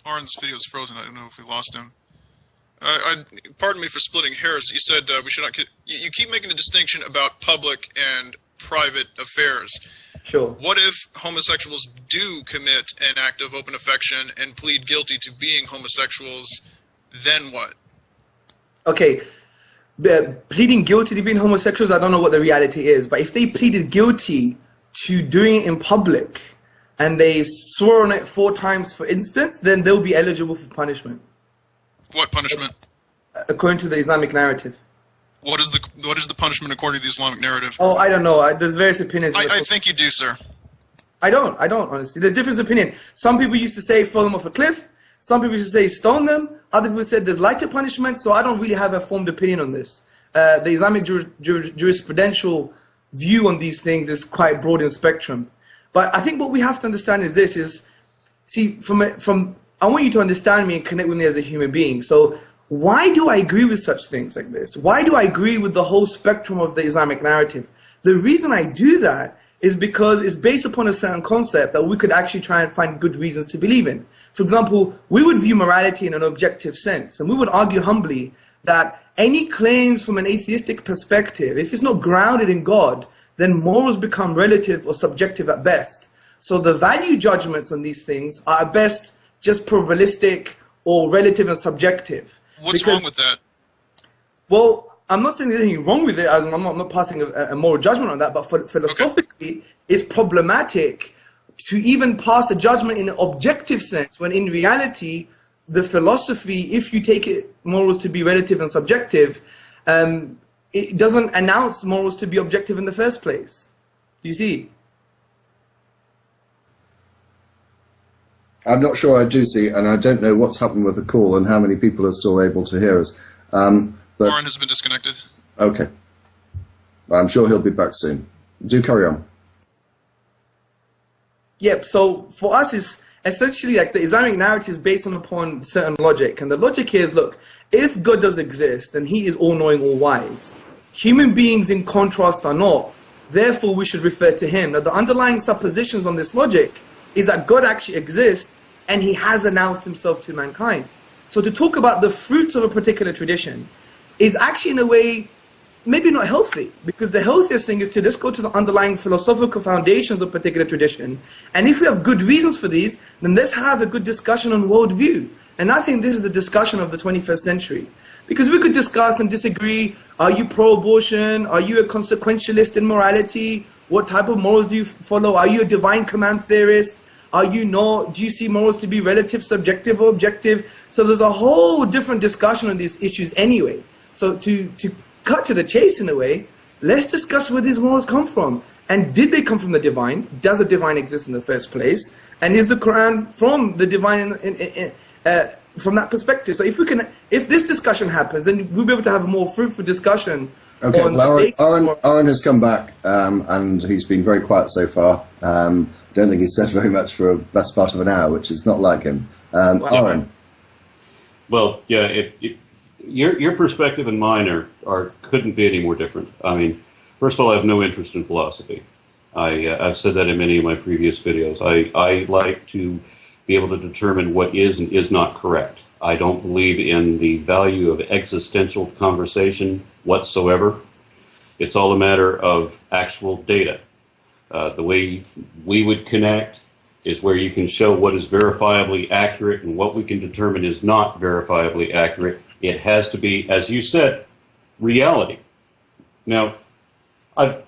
Aaron's video is frozen. I don't know if we lost him. Pardon me for splitting hairs. You said we should not. You keep making the distinction about public and private affairs. Sure. What if homosexuals do commit an act of open affection and plead guilty to being homosexuals? Then what? Okay. Pleading guilty to being homosexuals, I don't know what the reality is. But if they pleaded guilty to doing it in public and they swore on it 4 times, for instance, then they'll be eligible for punishment. What punishment? According to the Islamic narrative. What is the punishment according to the Islamic narrative? Oh, I don't know. There's various opinions. I think you do, sir. I don't, honestly. There's different opinion. Some people used to say throw them off a cliff. Some people used to say stone them. Other people said there's lighter punishment. So I don't really have a formed opinion on this. The Islamic jurisprudential view on these things is quite broad in spectrum. But I think what we have to understand is this, see, I want you to understand me and connect with me as a human being. So why do I agree with such things like this? Why do I agree with the whole spectrum of the Islamic narrative? The reason I do that is because it's based upon a certain concept that we could actually try and find good reasons to believe in. For example, we would view morality in an objective sense, and we would argue humbly that any claims from an atheistic perspective, if it's not grounded in God, then morals become relative or subjective at best. So the value judgments on these things are at best just probabilistic or relative and subjective. What's wrong with that? Well, I'm not saying there's anything wrong with it. I'm not passing a moral judgment on that. But philosophically, it's problematic to even pass a judgment in an objective sense, when in reality, the philosophy, if you take morals to be relative and subjective, it doesn't announce morals to be objective in the first place. Do you see? I'm not sure I do see, and I don't know what's happened with the call and how many people are still able to hear us. But Warren has been disconnected. Okay. I'm sure he'll be back soon. Do carry on. Yep, so for us, it's essentially like the Islamic narrative is based upon certain logic. And the logic here is, look, if God does exist, then he is all-knowing, all-wise. Human beings, in contrast, are not. Therefore, we should refer to him. Now, the underlying suppositions on this logic is that God actually exists and he has announced himself to mankind. So to talk about the fruits of a particular tradition is actually, in a way, maybe not healthy, because the healthiest thing is to just go to the underlying philosophical foundations of a particular tradition. And if we have good reasons for these, then let's have a good discussion on worldview. And I think this is the discussion of the 21st century. Because we could discuss and disagree, are you pro-abortion? Are you a consequentialist in morality? What type of morals do you follow? Are you a divine command theorist? Are you not? Do you see morals to be relative, subjective, or objective? So there's a whole different discussion on these issues anyway. So to cut to the chase in a way, let's discuss where these morals come from. And did they come from the divine? Does the divine exist in the first place? And is the Quran from the divine from that perspective? So if this discussion happens, then we'll be able to have a more fruitful discussion. Okay, Aaron has come back, and he's been very quiet so far. I don't think he's said very much for a best part of an hour, which is not like him. Aaron. Well, yeah, your perspective and mine couldn't be any more different. I mean, first of all, I have no interest in philosophy. I've said that in many of my previous videos. I like to be able to determine what is and is not correct. I don't believe in the value of existential conversation whatsoever. It's all a matter of actual data. The way we would connect is where you can show what is verifiably accurate and what we can determine is not verifiably accurate. It has to be, as you said, reality. Now, I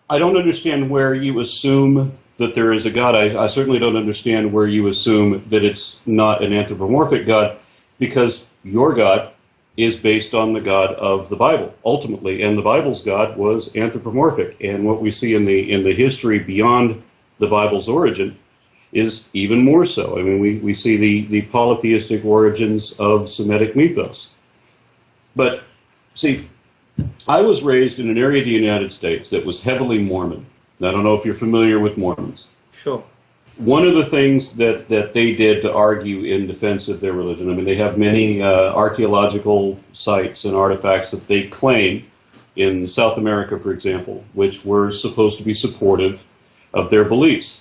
don't understand where you assume that there is a God. I certainly don't understand where you assume that it's not an anthropomorphic God, because your God is based on the God of the Bible, ultimately, and the Bible's God was anthropomorphic. And what we see in the history beyond the Bible's origin is even more so. I mean, we see the polytheistic origins of Semitic mythos. But, see, I was raised in an area of the United States that was heavily Mormon. I don't know if you're familiar with Mormons. Sure. One of the things that they did to argue in defense of their religion, I mean, they have many archaeological sites and artifacts that they claim in South America, for example, which were supposed to be supportive of their beliefs.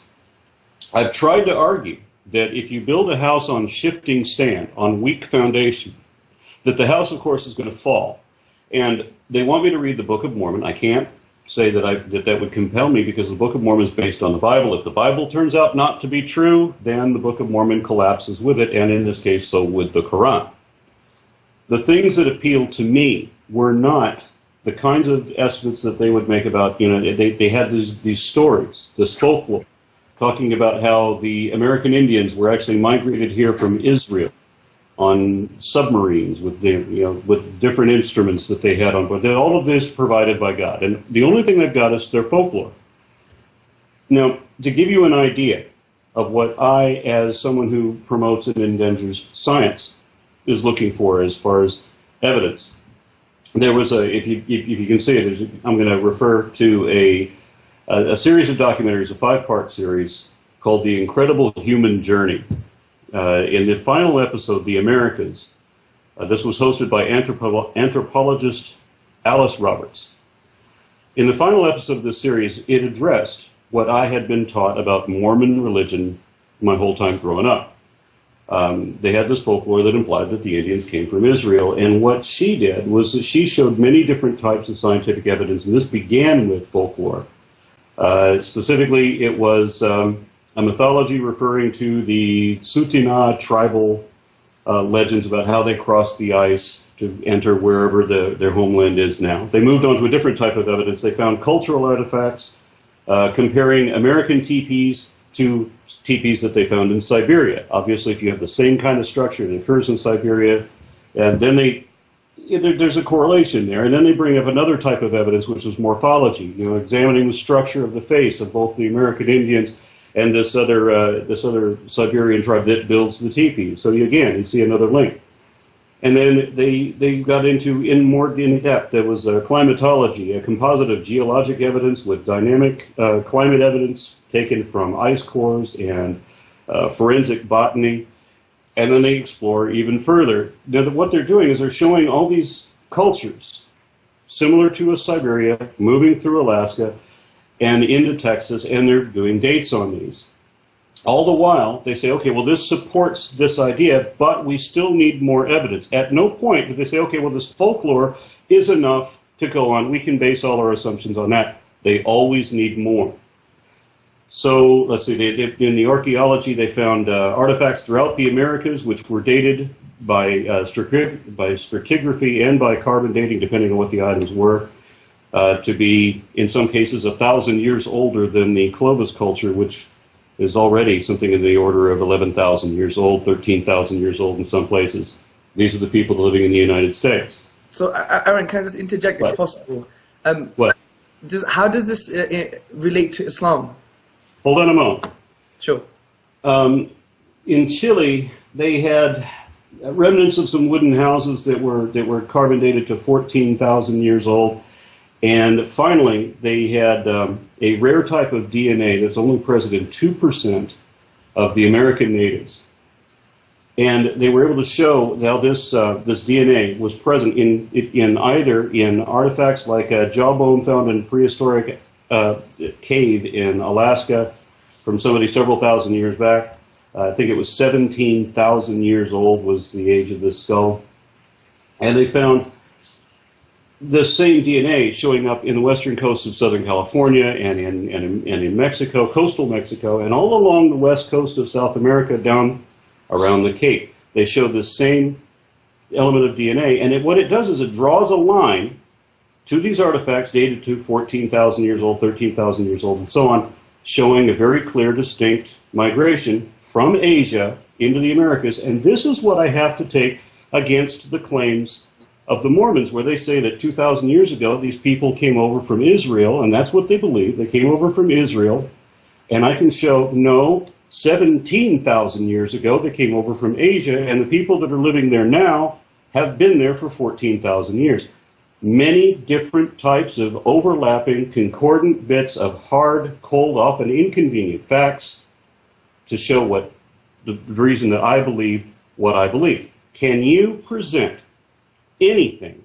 I've tried to argue that if you build a house on shifting sand, on weak foundation, that the house, of course, is going to fall. And they want me to read the Book of Mormon. I can't say that would compel me, because the Book of Mormon is based on the Bible. If the Bible turns out not to be true, then the Book of Mormon collapses with it, and in this case, so would the Quran. The things that appealed to me were not the kinds of estimates that they would make about, they had these stories, this folklore, talking about how the American Indians were actually migrated here from Israel on submarines with with different instruments that they had on board. All of this provided by God, and the only thing they've got is their folklore. Now, to give you an idea of what I, as someone who promotes and endangers science, is looking for as far as evidence, there was if you can see it, I'm going to refer to a series of documentaries, a 5-part series called The Incredible Human Journey. In the final episode, The Americas, this was hosted by anthropologist Alice Roberts. In the final episode of this series, it addressed what I had been taught about Mormon religion my whole time growing up. They had this folklore that implied that the Indians came from Israel, and what she did was that she showed many different types of scientific evidence, and this began with folklore. Specifically, it was a mythology referring to the Tsuut'ina tribal legends about how they crossed the ice to enter wherever their homeland is now. They moved on to a different type of evidence. They found cultural artifacts comparing American teepees to teepees that they found in Siberia. Obviously, if you have the same kind of structure that occurs in Siberia, and then there's a correlation there, and then they bring up another type of evidence, which is morphology, examining the structure of the face of both the American Indians and this other Siberian tribe that builds the teepees. So again, you see another link. And then they got into more in depth. There was climatology, a composite of geologic evidence with dynamic climate evidence taken from ice cores and forensic botany. And then they explore even further. Now, what they're doing is they're showing all these cultures similar to a Siberia, moving through Alaska and into Texas, and they're doing dates on these. All the while, they say, okay, well, this supports this idea, but we still need more evidence. At no point do they say, okay, well, this folklore is enough to go on. We can base all our assumptions on that. They always need more. So, let's see, in the archaeology, they found artifacts throughout the Americas, which were dated by stratigraphy and by carbon dating, depending on what the items were, to be, in some cases, 1,000 years older than the Clovis culture, which is already something in the order of 11,000 years old, 13,000 years old in some places. These are the people living in the United States. So, Aaron, can I just interject if possible? What? How does this relate to Islam? Hold on a moment. Sure. In Chile, they had remnants of some wooden houses that were carbon dated to 14,000 years old. And finally, they had a rare type of DNA that's only present in 2% of the American natives. And they were able to show how this DNA was present in artifacts like a jawbone found in a prehistoric cave in Alaska from somebody several thousand years back. I think it was 17,000 years old was the age of this skull. And they found the same DNA showing up in the western coast of Southern California and in Mexico, coastal Mexico, and all along the west coast of South America down around the Cape. They showed the same element of DNA, and what it does is it draws a line to these artifacts dated to 14,000 years old, 13,000 years old, and so on, showing a very clear, distinct migration from Asia into the Americas. And this is what I have to take against the claims of the Mormons, where they say that 2,000 years ago, these people came over from Israel, and that's what they believe. They came over from Israel, and I can show, no, 17,000 years ago, they came over from Asia, and the people that are living there now have been there for 14,000 years. Many different types of overlapping, concordant bits of hard, cold, often inconvenient facts to show what the reason that I believe what I believe. Can you present anything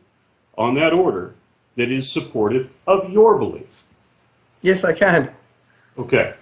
on that order that is supportive of your belief? Yes, I can. Okay.